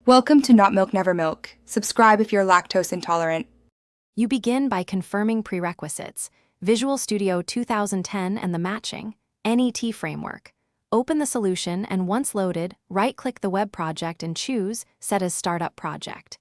Welcome to Not Milk Never Milk. Subscribe if you're lactose intolerant. You begin by confirming prerequisites, Visual Studio 2010 and the matching NET framework. Open the solution and once loaded, right-click the web project and choose Set as Startup Project.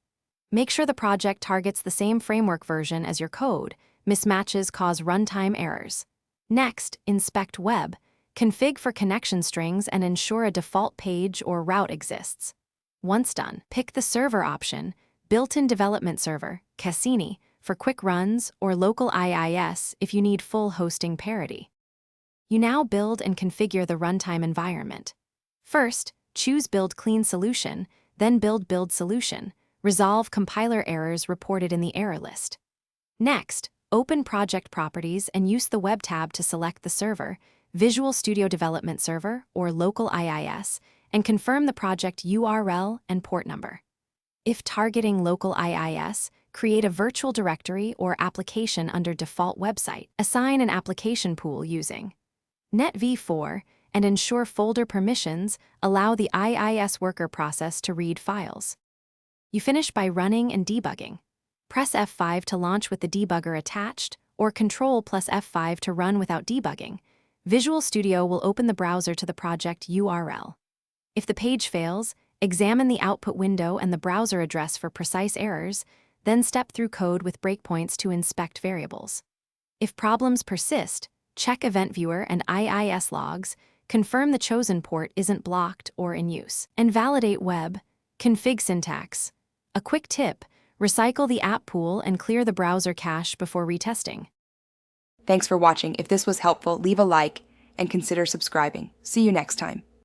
Make sure the project targets the same framework version as your code. Mismatches cause runtime errors. Next, inspect web. Config for connection strings and ensure a default page or route exists. Once done, pick the server option, built-in development server, Cassini, for quick runs, or local IIS if you need full hosting parity. You now build and configure the runtime environment. First, choose Build Clean Solution, then Build Solution. Resolve compiler errors reported in the error list. Next, open Project Properties and use the Web tab to select the server, Visual Studio Development Server, or local IIS, and confirm the project URL and port number. If targeting local IIS, create a virtual directory or application under default website. Assign an application pool using NetV4 and ensure folder permissions allow the IIS worker process to read files. You finish by running and debugging. Press F5 to launch with the debugger attached, or Ctrl plus F5 to run without debugging. Visual Studio will open the browser to the project URL. If the page fails, examine the output window and the browser address for precise errors, then step through code with breakpoints to inspect variables. If problems persist, check Event Viewer and IIS logs, confirm the chosen port isn't blocked or in use, and validate web config syntax. A quick tip, recycle the app pool and clear the browser cache before retesting. Thanks for watching. If this was helpful, leave a like and consider subscribing. See you next time.